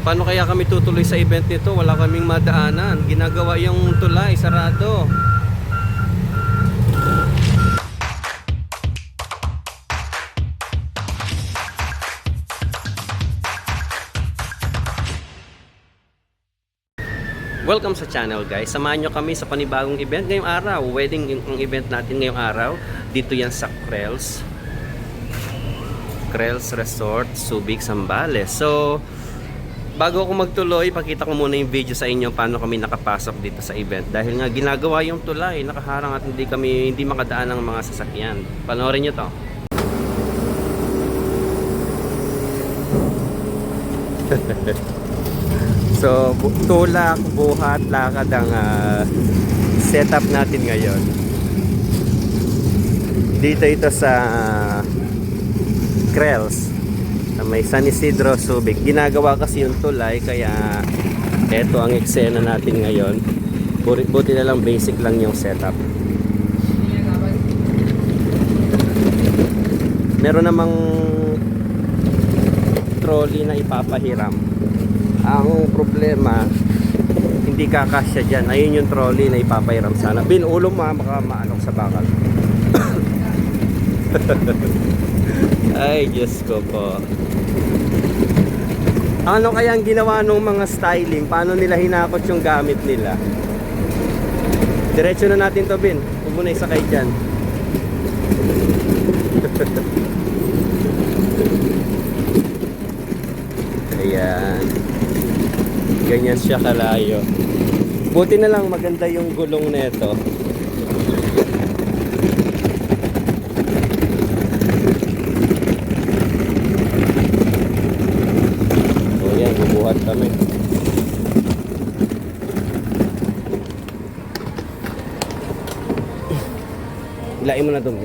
Paano kaya kami tutuloy sa event nito? Wala kaming madaanan. Ginagawa yung tulay, sarado. Welcome sa channel guys. Samahan nyo kami sa panibagong event ngayong araw. Wedding ang event natin ngayong araw. Dito yan sa Creles Resort, Subic, Zambales. So, bago ako magtuloy, pakita ko muna yung video sa inyo paano kami nakapasok dito sa event. Dahil nga ginagawa yung tulay, nakaharang at hindi makadaan ng mga sasakyan. Panoorin nyo to. So, tulak, buhat, lakad ang setup natin ngayon. Dito ito sa Creles, may San Isidro, Subic. Ginagawa kasi yung tulay, kaya eto ang eksena natin ngayon. Buti na lang, basic lang yung setup. Meron namang trolley na ipapahiram. Ang problema, hindi kakasya dyan. Ayun yung trolley na ipapahiram sana. Ulo mo, baka maanok sa bakal. Ay, Diyos ko po. Ano kaya ang ginawa ng mga styling? Paano nila hinakot yung gamit nila? Diretso na natin to, Bin. Huwag mo na isakay dyan. Ayan. Ganyan siya kalayo. Buti na lang maganda yung gulong nito. So yan, bubuhat kami. Ilain mo na doon.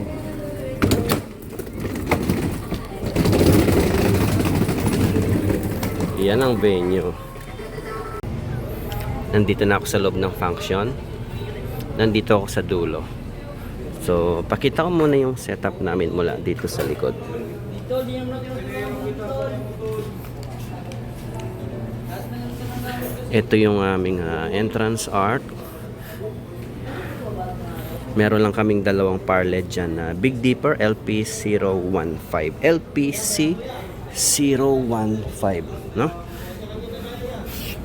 Yan ang venue. Nandito na ako sa loob ng function. Nandito ako sa dulo. So, pakita ko muna yung setup namin mula dito sa likod. Ito yung aming entrance art. Meron lang kaming dalawang parlet dyan na Big Dipper LP015. LPC015, no?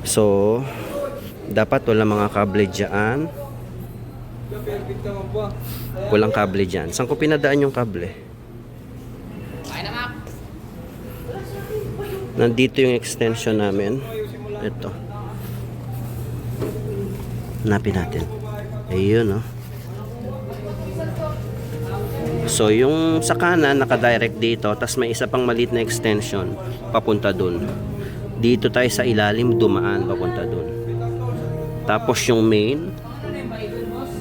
So, dapat wala mga kable dyan. Walang kable dyan. Saan ko pinadaan yung kable? Nandito yung extension namin. Ito. Hanapin natin. Ayun, no? So, yung sa kanan, naka-direct dito. Tapos may isa pang maliit na extension papunta dun. Dito tayo sa ilalim, dumaan papunta dun. Tapos yung main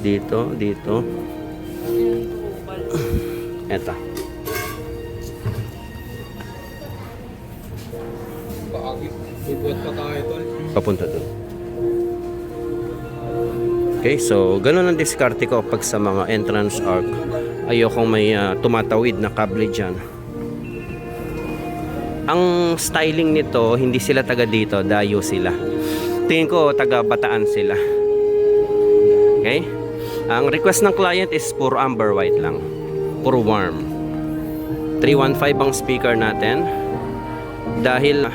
dito. Eto. Papunta dun. Okay, so ganun ang diskarte ko pag sa mga entrance arc. Ayokong may tumatawid na kable dyan. Ang styling nito, hindi sila taga dito, dayo sila. Tingin ko taga Bataan sila. Okay? Ang request ng client is puro amber white lang. Puro warm. 315 ang speaker natin. Dahil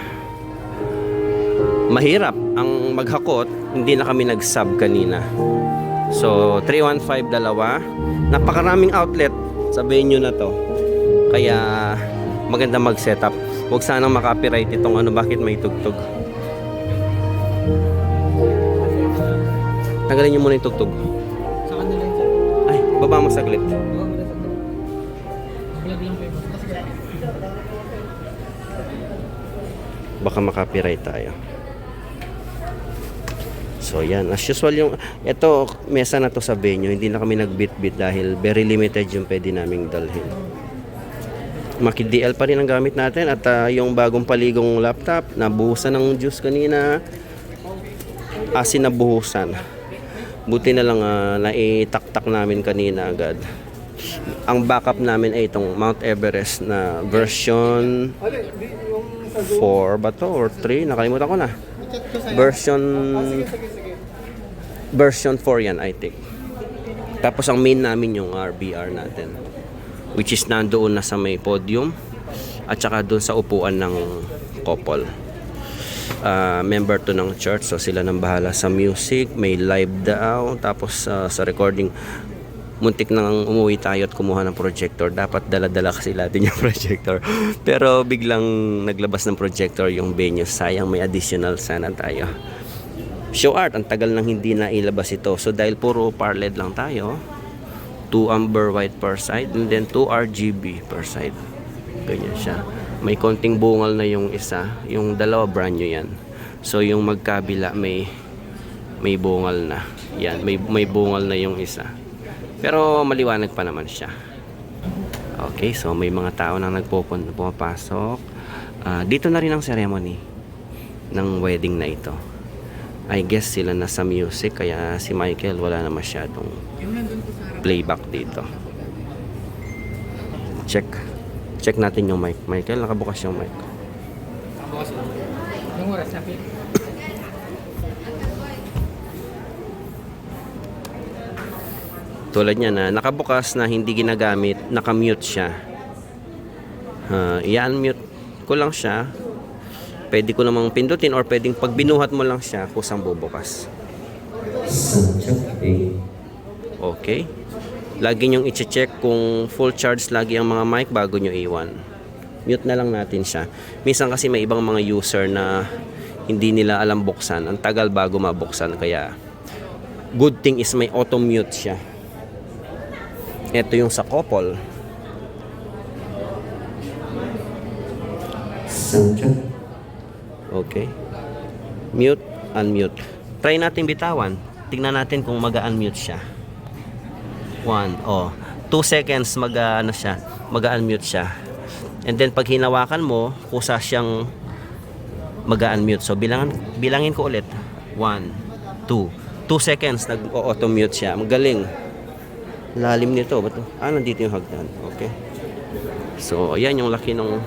mahirap ang maghakot, hindi na kami nag-sub kanina. So, 315 dalawa. Napakaraming outlet sa venue na to. Kaya maganda mag-setup. Huwag sanang makapiright itong bakit may tugtog. Tanggalin nyo muna yung tugtog. Ay, baba mo saglit. Baka makapiright tayo. So yan, as usual yung ito, mesa na to sa venue, hindi na kami nagbit-bit dahil very limited yung pwede naming dalhin. Maki DL pa rin ang gamit natin at yung bagong paligong laptop, nabuhusan ng juice kanina, asin na buhusan. Buti na lang naitaktak namin kanina agad. Ang backup namin ay itong Mount Everest na version 4 ba to or 3? Nakalimutan ko na. Version 4 yan, I think. Tapos ang main namin yung RBR natin, which is nandoon na sa may podium at saka doon sa upuan ng couple. Member to ng church, so sila nang bahala sa music, may live daw. Tapos sa recording, muntik nang umuwi tayo at kumuha ng projector. Dapat dala-dala kasi natin yung projector, pero biglang naglabas ng projector yung venue. Sayang, may additional sana tayo. Show art, ang tagal nang hindi na ilabas ito. So dahil puro par-LED lang tayo, 2 amber white per side and then 2 RGB per side. Ganyan siya. May konting bungal na yung isa, yung dalawa brand new yan. So yung magkabila may bungal na. Yan, may bungal na yung isa. Pero maliwanag pa naman siya. Okay, so may mga tao na pumapasok. Dito na rin ang ceremony ng wedding na ito. I guess sila na sa music, kaya si Michael wala na masyadong playback dito. Check natin yung mic. Michael, nakabukas yung mic. Nakabukas yung oras na tulad niya na nakabukas na hindi ginagamit, naka-mute siya. I-unmute ko lang siya. Pwede ko namang pindutin or pwedeng pag binuhat mo lang siya, kusang bubukas. Okay. Lagi nyong i-check kung full charge lagi ang mga mic bago nyo iwan. Mute na lang natin siya. Minsan kasi may ibang mga user na hindi nila alam buksan. Ang tagal bago mabuksan. Kaya good thing is may auto mute siya. Ito yung sa couple. Okay. Mute, unmute. Try natin bitawan. Tingnan natin kung mag-unmute siya. 2 seconds mag-unmute siya. And then pag hinawakan mo, kusa siyang mag-unmute. So bilangin ko ulit. 1, 2. 2 seconds nag-auto-mute siya. Magaling. Lalim nito. Nandito yung hagdan. Okay. So ayan yung laki nung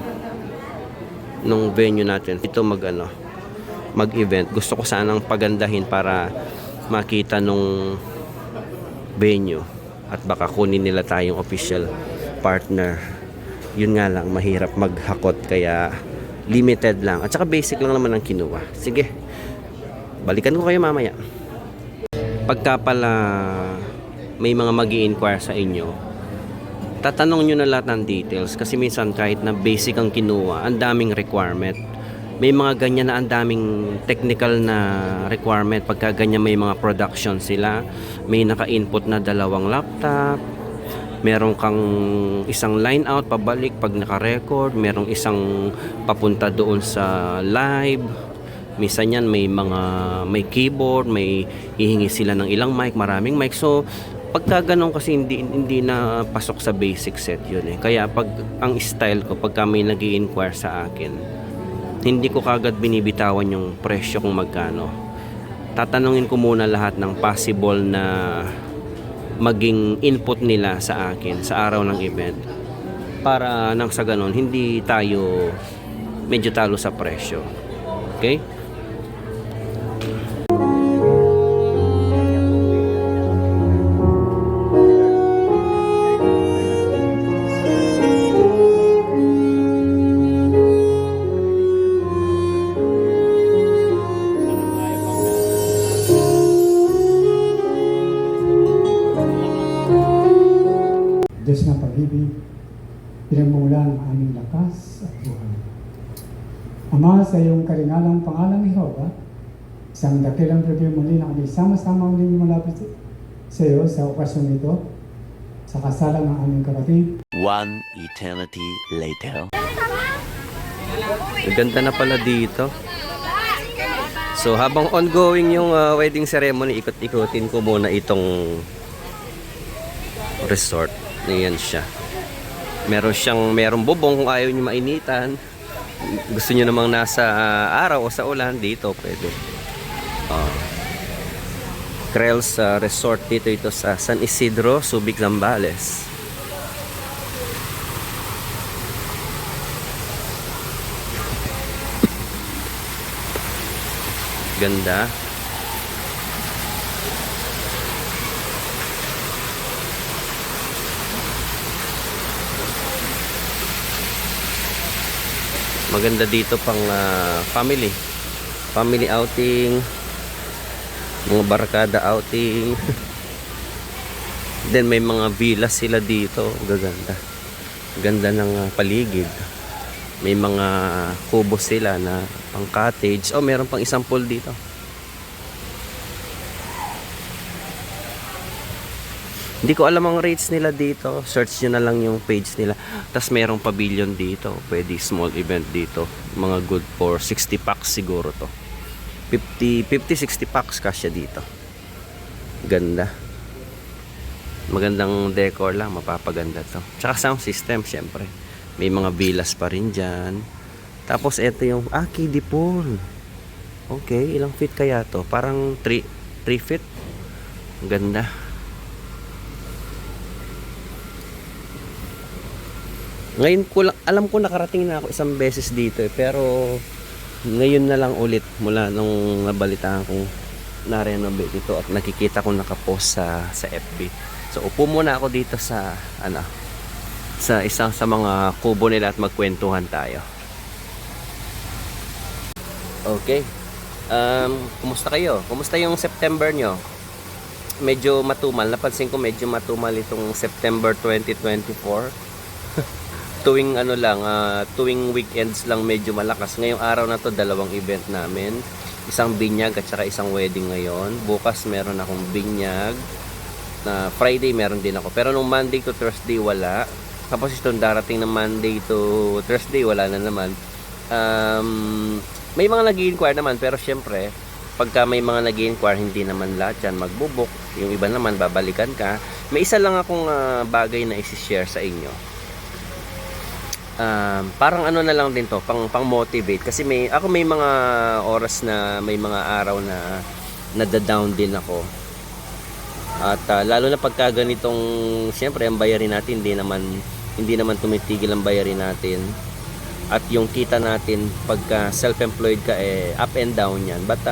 venue natin. Ito mag-event. Gusto ko sanang pagandahin para makita nung venue at baka kunin nila tayong official partner. Yun nga lang, mahirap maghakot kaya limited lang. At saka basic lang naman ang kinuha. Sige, balikan ko kayo mamaya. Pagka pala may mga mag-i-inquire sa inyo, tatanong nyo na lahat ng details kasi minsan kahit na basic ang kinuha, ang daming requirement. May mga ganyan na ang daming technical na requirement. Pagka ganyan may mga production sila, may naka-input na 2 laptop, meron kang isang line out pabalik pag naka-record, merong isang papunta doon sa live. Minsan yan may keyboard, may hihingi sila ng ilang mic, maraming mic. So pagka ganun kasi hindi na pasok sa basic set yun eh. Kaya pag ang style ko, pagka may nag-i-inquire sa akin, hindi ko kagad binibitawan yung presyo kung magkano. Tatanungin ko muna lahat ng possible na maging input nila sa akin sa araw ng event. Para nang sa ganun, hindi tayo medyo talo sa presyo. Okay? Diyos ng pag-ibig, pinagmulan ang aming lakas at buhay. Ama, sa iyong karingalang pangalang Jehova, isang dakilang review muli na kami sama-sama muling malapit sa iyo sa okasyon ito, sa kasalang ng aming kapatid. One eternity later. Ganda na pala dito. So habang ongoing yung wedding ceremony, ikot-ikotin ko muna itong resort. Ayan siya. Merong bubong kung ayaw nyo mainitan. Gusto nyo namang nasa araw o sa ulan, dito pwede. Krells Resort dito ito sa San Isidro, Subic, Zambales. Ganda. Maganda dito pang family outing, mga barkada outing. Then may mga villa sila dito, gaganda. Ganda ng paligid. May mga kubo sila na pang cottage. Oh, meron pang isang pool dito. Hindi ko alam ang rates nila dito. Search nyo na lang yung page nila. Tapos merong pavilion dito. Pwede small event dito. Mga good for 60 packs siguro to. 50-60 packs kasya dito. Ganda. Magandang decor lang. Mapapaganda to. Tsaka sound system syempre. May mga villas pa rin dyan. Tapos eto yung kiddie pool. Okay, ilang feet kaya to? Parang 3 feet. Ganda. Ngayon ko lang, alam ko nakarating na ako isang beses dito pero ngayon na lang ulit mula nung nabalitaan kong na-renovate ito at nakikita kong nakapost sa FB. So upo muna ako dito sa sa isang sa mga kubo nila at magkwentuhan tayo. Okay. Kumusta kayo? Kumusta yung September nyo? Medyo matumal. Napansin ko medyo matumal itong September 2024. Tuwing weekends lang medyo malakas. Ngayong araw na to, dalawang event namin. Isang binyag at saka isang wedding ngayon. Bukas meron akong binyag. Friday meron din ako. Pero nung Monday to Thursday wala. Tapos itong darating na Monday to Thursday wala na naman. May mga nag-i-inquire naman pero syempre pagka may mga nag-i-inquire hindi naman lahat yan magbubuk. Yung iba naman babalikan ka. May isa lang akong bagay na isi-share sa inyo. Parang ano na lang din to, pang motivate kasi may mga oras na may mga araw na nada-down din ako. At lalo na pagka ganitong siyempre ang bayarin natin hindi naman tumitigil ang bayarin natin. At yung kita natin pagka self-employed ka up and down yan. But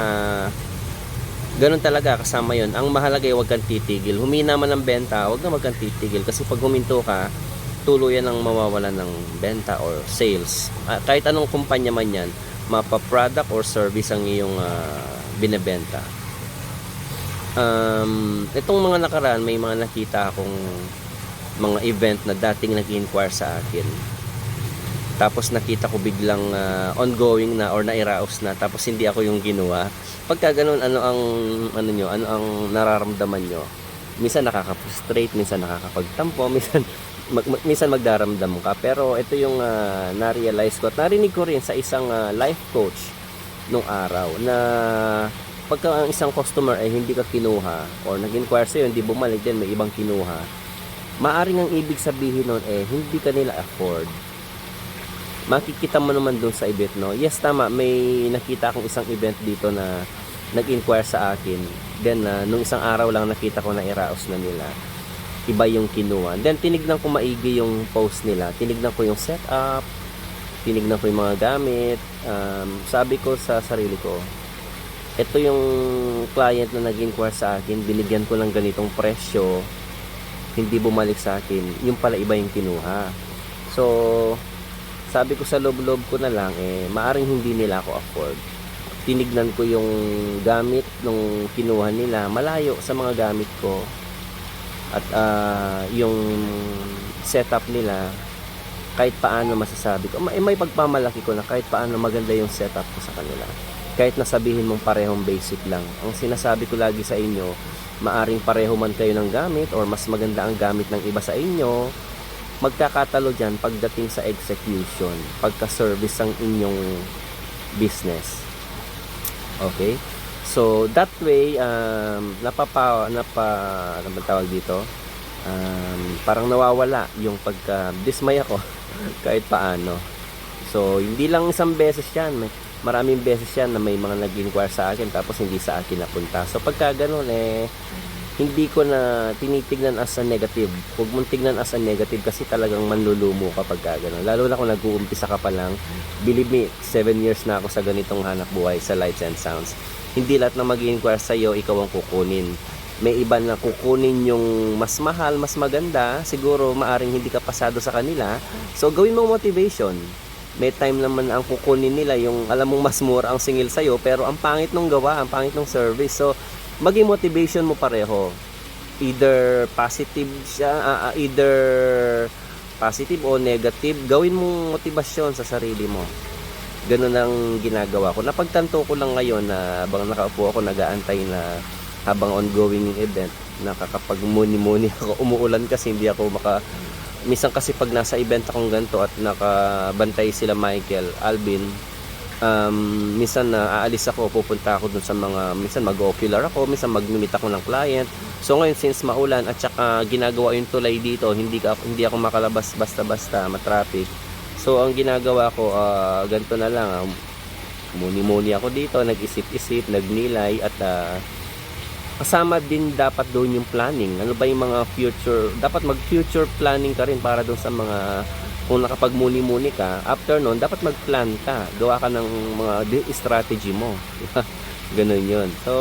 ganun talaga kasama yon. Ang mahalaga ay huwag kang titigil. Humina man ang benta, huwag na wag kang titigil kasi pag huminto ka tuluyan ang mawawalan ng benta or sales. Kahit anong kumpanya man yan, mapa-product or service ang iyong binebenta. Itong mga nakaraan, may mga nakita akong mga event na dating nag-inquire sa akin. Tapos nakita ko biglang ongoing na or nairaos na tapos hindi ako yung ginawa. Pagka ganun, ano ang nararamdaman nyo? Minsan nakaka-frustrate, minsan nakakapagtampo, minsan magdaramdam ka. Pero ito yung na-realize ko at narinig ko rin sa isang life coach nung araw na pagka ang isang customer ay hindi ka kinuha or nag-inquire sa'yo, hindi bumalik din, may ibang kinuha, maaring ang ibig sabihin nun hindi ka nila afford. Makikita mo naman dun sa event, no? Yes, tama, may nakita akong isang event dito na nag-inquire sa akin. Then nung isang araw lang nakita ko na iraos na nila, iba yung kinuha. Then tinignan ko maigi yung post nila, tinignan ko yung setup, tinignan ko yung mga gamit. Sabi ko sa sarili ko, ito yung client na nag-inquire sa akin, binigyan ko ng ganitong presyo, hindi bumalik sa akin, yung pala iba yung kinuha. So sabi ko sa loob-loob ko na lang maaring hindi nila ako afford. Tinignan ko yung gamit nung kinuha nila, malayo sa mga gamit ko. At yung setup nila, kahit paano masasabi ko, may pagpamalaki ko na kahit paano maganda yung setup ko sa kanila. Kahit nasabihin mong parehong basic lang. Ang sinasabi ko lagi sa inyo, maaring pareho man kayo ng gamit or mas maganda ang gamit ng iba sa inyo, magkakatalo dyan pagdating sa execution, pagka-service ang inyong business. Okay? So that way ano ba tawag dito? Parang nawawala yung pagka-dismay ako kahit paano. So hindi lang isang beses yan, maraming beses yan na may mga nag-inquire sa akin tapos hindi sa akin napunta. So pagka ganun hindi ko na tinitignan as a negative. Huwag mong tignan as a negative kasi talagang manlulumo kapag gano'n. Lalo na kung nag-uumpisa ka pa lang. Believe me, 7 years na ako sa ganitong hanap buhay sa lights and sounds. Hindi lahat na mag-inquire sa'yo, ikaw ang kukunin. May iba na kukunin yung mas mahal, mas maganda. Siguro maaring hindi ka pasado sa kanila. So gawin mong motivation. May time naman ang kukunin nila yung alam mong mas mura ang singil sa'yo, pero ang pangit nung gawa, ang pangit nung service. So maging motivation mo pareho. Either positive siya, either positive o negative, gawin mong motivasyon sa sarili mo. Ganun ang ginagawa ko. Napagtanto ko lang ngayon na habang nakaupo ako, nag-aantay na habang ongoing yung event, nakakapag-muni-muni ako. Umuulan kasi hindi ako minsan kasi pag nasa event akong ganito at nakabantay sila Michael, Alvin, minsan na aalis ako, pupunta ako dun sa mga, minsan mag-ocular ako, minsan mag-meet ako ng client. So ngayon since maulan at saka ginagawa yung tulay dito, hindi ako makalabas basta-basta, matraffic. So ang ginagawa ko, ganito na lang, muni-muni ako dito, nag-isip-isip, nagnilay at kasama din dapat doon yung planning. Ano ba yung mga future, dapat mag-future planning ka rin para doon sa mga, kung nakapag-muni-muni ka, after noon, dapat mag-plan ka. Gawa ka ng mga strategy mo. Ganun yun. So,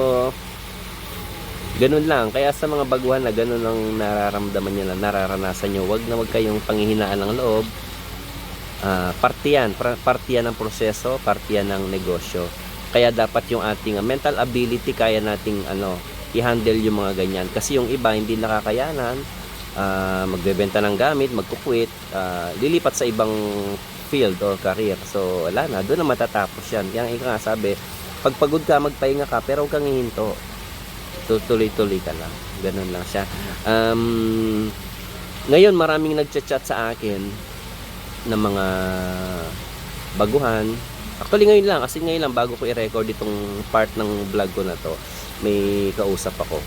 ganun lang. Kaya sa mga baguhan na ganun ang nararamdaman nyo, nararanasan nyo, wag kayong panghihinaan ng loob. Parte yan ng proseso, parte yan ng negosyo. Kaya dapat yung ating mental ability, kaya nating i-handle yung mga ganyan. Kasi yung iba hindi nakakayanan, magbebenta ng gamit, magkukwit, lilipat sa ibang field or career. So wala na, doon na matatapos yan. Yang ika nga sabi, pag pagod ka, magpahinga ka, pero huwag kang hihinto. Tuloy-tuloy ka lang. Ganun lang siya. Ngayon maraming nagchat-chat sa akin ng mga baguhan. Actually ngayon lang, kasi ngayon lang bago ko i-record itong part ng vlog ko na to, may kausap ako.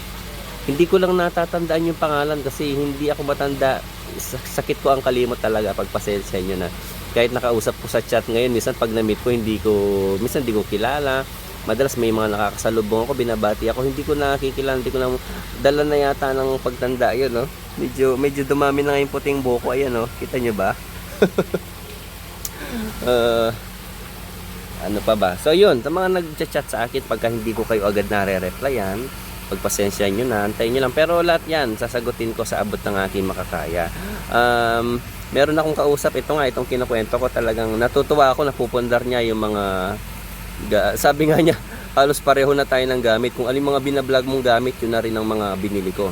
Hindi ko lang natatandaan yung pangalan kasi hindi ako matanda. Sakit ko ang kalimot talaga, pagpasensya nyo na. Kahit nakausap ko sa chat ngayon, minsan pag na-meet ko, minsan hindi ko kilala. Madalas may mga nakakasalubong ako, binabati ako, hindi ko nakikilala, hindi ko na, dala na yata ng pagtanda yun, no? Medyo dumami na nga yung puting buko, ayan, no? Kita nyo ba? Ano pa ba? So yun, sa mga nag-chat sa akin, pagka hindi ko kayo agad nare-replyan, pagpasensya nyo na, antayin nyo lang. Pero lahat yan, sasagutin ko sa abot ng aking makakaya. Meron akong kausap, itong kinukwento ko, talagang natutuwa ako, napupundar niya yung mga, sabi nga niya, halos pareho na tayo ng gamit. Kung alin mga binablog mong gamit, yun na rin ang mga binili ko.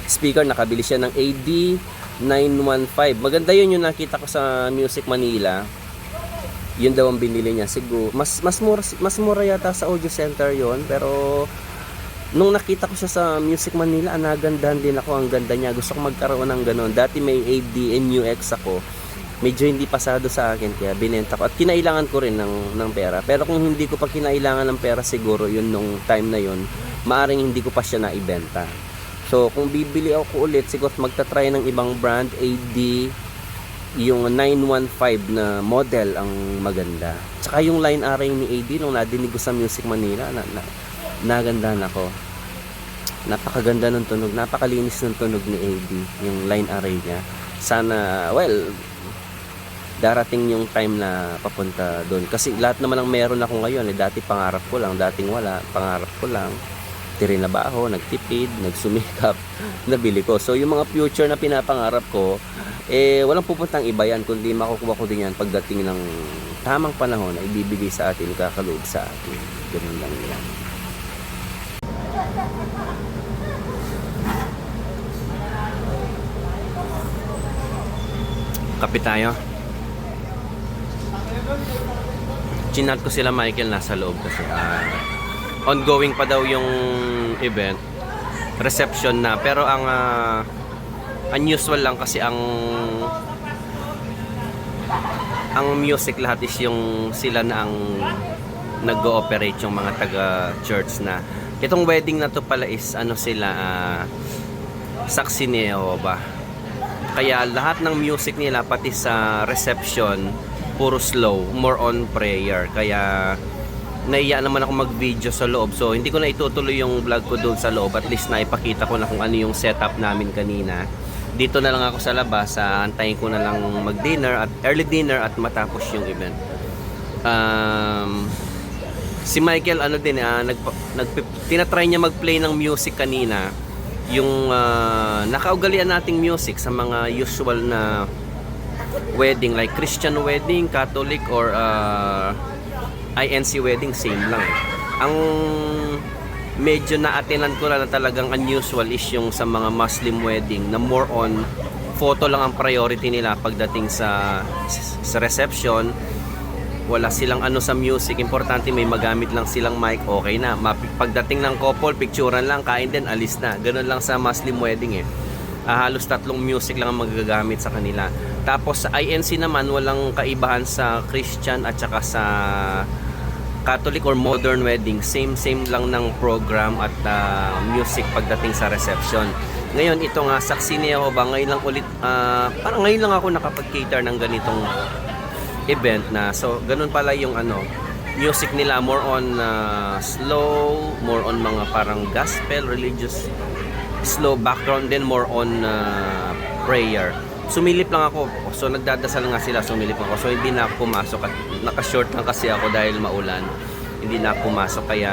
Speaker, nakabili siya ng AD915. Maganda yun yung nakita ko sa Music Manila. Yun daw ang binili niya. Siguro mas mura yata sa audio center yon, pero nung nakita ko siya sa Music Manila, nagandahan din ako. Ang ganda niya. Gusto ko magkaroon ng ganun. Dati may AD-NUX ako. Medyo hindi pasado sa akin, kaya binenta ko. At kinailangan ko rin ng pera. Pero kung hindi ko pa kinailangan ng pera, siguro yun nung time na yun, maaring hindi ko pa siya naibenta. So kung bibili ako ulit, siguro magta-try ng ibang brand. AD, yung 915 na model ang maganda. Tsaka yung line array ni AD, nung nadinig ko sa Music Manila, nagandahan ako. Napakaganda ng tunog, napakalinis ng tunog ni AD, yung line array niya. Sana, darating yung time na papunta doon. Kasi lahat naman ang meron ako ngayon, dati pangarap ko lang, dating wala, pangarap ko lang. Tirinabaho, nagtipid, nagsumikap, nabili ko. So yung mga future na pinapangarap ko, walang pupuntang iba yan, kundi makukuha ko din yan pagdating ng tamang panahon na ibibigay sa atin, kakaloob sa atin. Ganun lang yan. Kape tayo. Chinat ko sila Michael, nasa loob kasi. Ongoing pa daw yung event. Reception na. Pero ang unusual lang kasi ang music lahat is yung sila na ang nag-ooperate, yung mga taga-church na. Itong wedding na to pala is sila saksi ni Jehovah. Kaya lahat ng music nila pati sa reception puro slow, more on prayer. Kaya naiya naman ako mag-video sa loob. So, hindi ko na itutuloy yung vlog ko doon sa loob. At least na ipakita ko na kung ano yung setup namin kanina. Dito na lang ako sa labas. Antayin ko na lang mag-dinner at early dinner at matapos yung event. Si Michael, ano din, tinatry niya mag-play ng music kanina. Yung nakaugalian nating music sa mga usual na wedding, like Christian wedding, Catholic, or INC wedding, same lang. Ang medyo na-attenan ko na talagang unusual is yung sa mga Muslim wedding na more on photo lang ang priority nila pagdating sa reception. Wala silang ano sa music, importante may magamit lang silang mic, okay na. Pagdating ng couple, picturean lang, kain din, alis na. Ganun lang sa Muslim wedding eh. Halos 3 music lang ang magagamit sa kanila. Tapos sa INC naman, walang kaibahan sa Christian at saka sa Catholic or modern wedding. Same lang ng program at music pagdating sa reception. Ngayon, ito nga, saksi niya ako ba, ngayon lang ulit, parang ngayon lang ako nakapag-cater ng ganitong event na. So, ganun pala yung music nila, more on slow, more on mga parang gospel, religious, slow background, then more on prayer. Sumilip lang ako. So, nagdadasal nga sila, sumilip ako. So, hindi na ako pumasok at naka-short lang kasi ako dahil maulan. Hindi na ako pumasok. Kaya,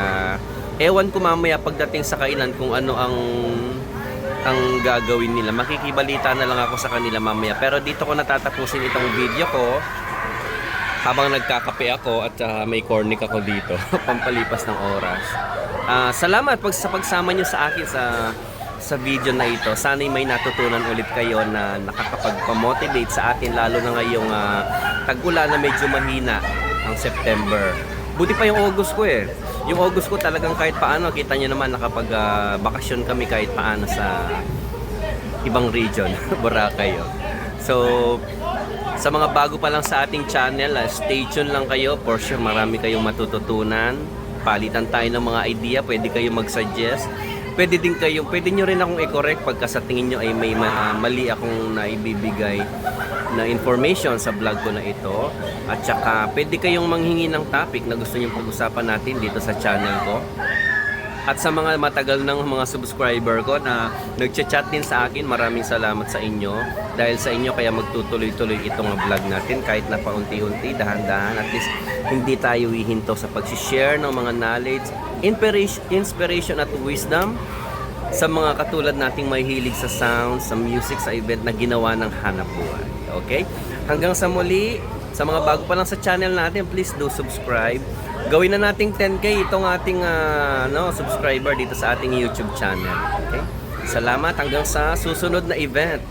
ewan ko mamaya pagdating sa kainan kung ano ang gagawin nila. Makikibalita na lang ako sa kanila mamaya. Pero dito ko natatapusin itong video ko habang nagkakape ako at may cornic ako dito. Pampalipas ng oras. Salamat sa pagsama nyo sa akin sa video na ito. Sana'y may natutunan ulit kayo na nakakapag-motivate sa atin, lalo na ngayong tag-ulan na medyo mahina ang September. Buti pa yung August ko eh. Yung August ko talagang kahit paano, kita nyo naman nakapag-bakasyon kami kahit paano sa ibang region, Boracay. So, sa mga bago pa lang sa ating channel, stay tuned lang kayo. For sure, marami kayong matututunan. Palitan tayo ng mga idea, pwede kayong mag-suggest. Pwede nyo rin akong i-correct pagka sa tingin nyo ay may mali akong naibibigay na information sa vlog ko na ito. At saka pwede kayong manghingi ng topic na gusto nyo pag-usapan natin dito sa channel ko. At sa mga matagal ng mga subscriber ko na nagchat-chat din sa akin, maraming salamat sa inyo. Dahil sa inyo kaya magtutuloy-tuloy itong vlog natin kahit na paunti-unti, dahan-dahan. At least hindi tayo hihinto sa pag-share ng mga knowledge, inspiration at wisdom sa mga katulad nating may hilig sa sound, sa music, sa event na ginawa ng hanap buhay. Okay? Hanggang sa muli, sa mga bago pa lang sa channel natin, please do subscribe. Gawin na nating 10K itong ating subscriber dito sa ating YouTube channel. Okay? Salamat hanggang sa susunod na event.